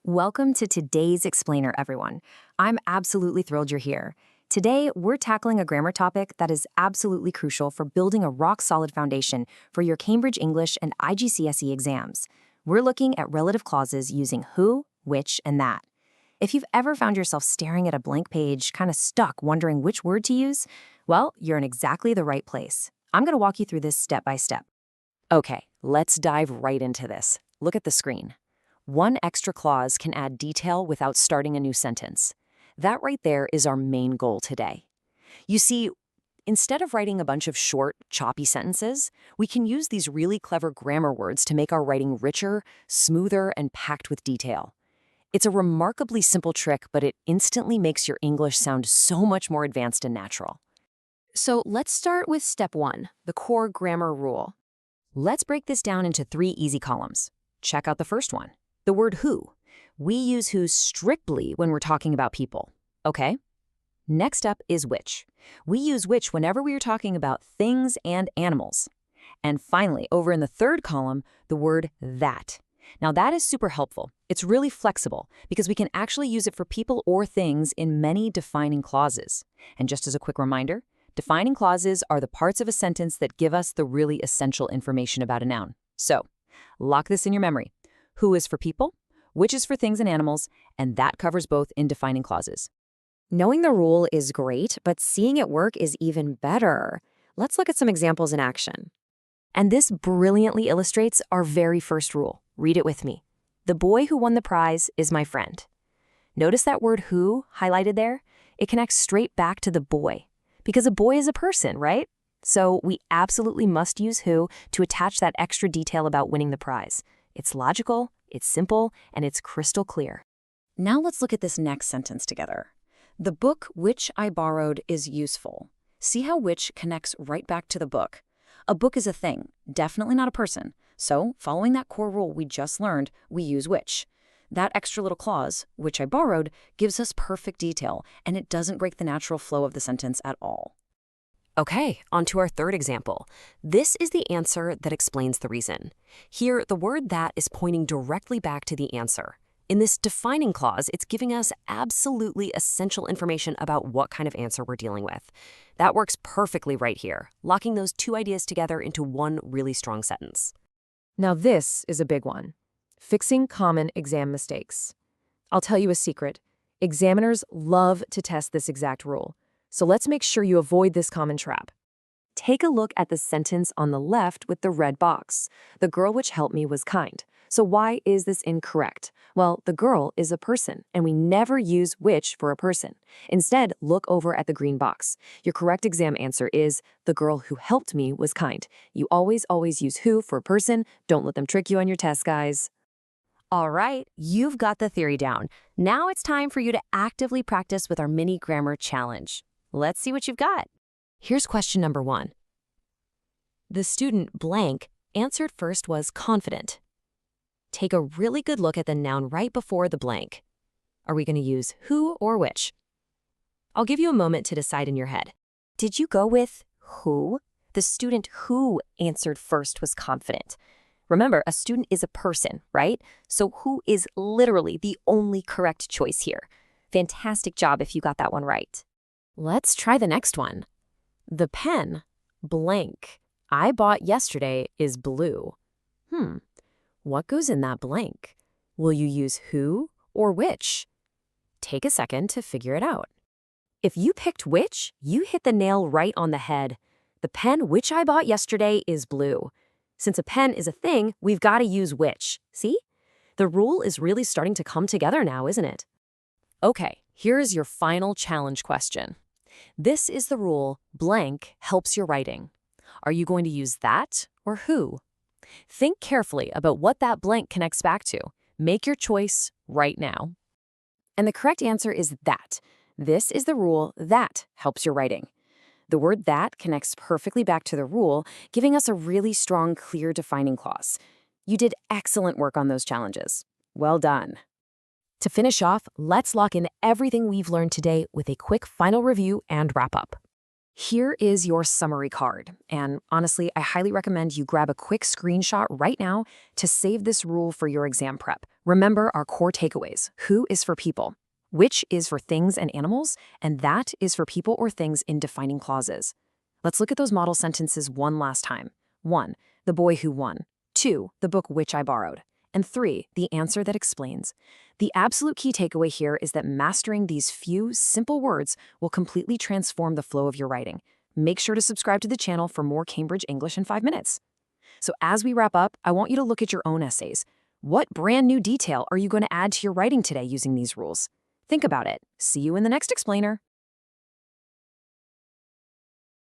Welcome to today's Explainer, everyone. I'm absolutely thrilled you're here. Today, we're tackling a grammar topic that is absolutely crucial for building a rock-solid foundation for your Cambridge English and IGCSE exams. We're looking at relative clauses using who, which, and that. If you've ever found yourself staring at a blank page, kind of stuck wondering which word to use, well, you're in exactly the right place. I'm going to walk you through this step by step. Okay, let's dive right into this. Look at the screen. One extra clause can add detail without starting a new sentence. That right there is our main goal today. You see, instead of writing a bunch of short, choppy sentences, we can use these really clever grammar words to make our writing richer, smoother, and packed with detail. It's a remarkably simple trick, but it instantly makes your English sound so much more advanced and natural. So let's start with step one, the core grammar rule. Let's break this down into 3 easy columns. Check out the first one. The word who. We use who strictly when we're talking about people, okay? Next up is which. We use which whenever we are talking about things and animals. And finally, over in the third column, the word that. Now that is super helpful. It's really flexible because we can actually use it for people or things in many defining clauses. And just as a quick reminder, defining clauses are the parts of a sentence that give us the really essential information about a noun. So, lock this in your memory. Who is for people, which is for things and animals, and that covers both in defining clauses. Knowing the rule is great, but seeing it work is even better. Let's look at some examples in action. And this brilliantly illustrates our very first rule. Read it with me. The boy who won the prize is my friend. Notice that word who highlighted there? It connects straight back to the boy, because a boy is a person, right? So we absolutely must use who to attach that extra detail about winning the prize. It's logical, it's simple, and it's crystal clear. Now let's look at this next sentence together. The book which I borrowed is useful. See how which connects right back to the book. A book is a thing, definitely not a person. So, following that core rule we just learned, we use which. That extra little clause, which I borrowed, gives us perfect detail, and it doesn't break the natural flow of the sentence at all. Okay, on to our third example. This is the answer that explains the reason. Here, the word that is pointing directly back to the answer. In this defining clause, it's giving us absolutely essential information about what kind of answer we're dealing with. That works perfectly right here, locking those 2 ideas together into one really strong sentence. Now this is a big one. Fixing common exam mistakes. I'll tell you a secret. Examiners love to test this exact rule. So let's make sure you avoid this common trap. Take a look at the sentence on the left with the red box. The girl which helped me was kind. So why is this incorrect? Well, the girl is a person, and we never use which for a person. Instead, look over at the green box. Your correct exam answer is, the girl who helped me was kind. You always use who for a person. Don't let them trick you on your test, guys. All right, you've got the theory down. Now it's time for you to actively practice with our mini grammar challenge. Let's see what you've got. Here's question number 1. The student blank answered first was confident. Take a really good look at the noun right before the blank. Are we going to use who or which? I'll give you a moment to decide in your head. Did you go with who? The student who answered first was confident. Remember, a student is a person, right? So who is literally the only correct choice here. Fantastic job if you got that one right. Let's try the next one. The pen, blank, I bought yesterday is blue. What goes in that blank? Will you use who or which? Take a second to figure it out. If you picked which, you hit the nail right on the head. The pen which I bought yesterday is blue. Since a pen is a thing, we've got to use which. See? The rule is really starting to come together now, isn't it? Okay, here is your final challenge question. This is the rule, blank helps your writing. Are you going to use that or who? Think carefully about what that blank connects back to. Make your choice right now. And the correct answer is that. This is the rule that helps your writing. The word that connects perfectly back to the rule, giving us a really strong, clear defining clause. You did excellent work on those challenges. Well done. To finish off, let's lock in everything we've learned today with a quick final review and wrap up. Here is your summary card, and honestly, I highly recommend you grab a quick screenshot right now to save this rule for your exam prep. Remember our core takeaways. Who is for people, which is for things and animals, and that is for people or things in defining clauses. Let's look at those model sentences one last time. 1. The boy who won. 2. The book which I borrowed. And 3. The answer that explains. The absolute key takeaway here is that mastering these few simple words will completely transform the flow of your writing. Make sure to subscribe to the channel for more Cambridge English in 5 minutes. So as we wrap up, I want you to look at your own essays. What brand new detail are you going to add to your writing today using these rules? Think about it. See you in the next explainer.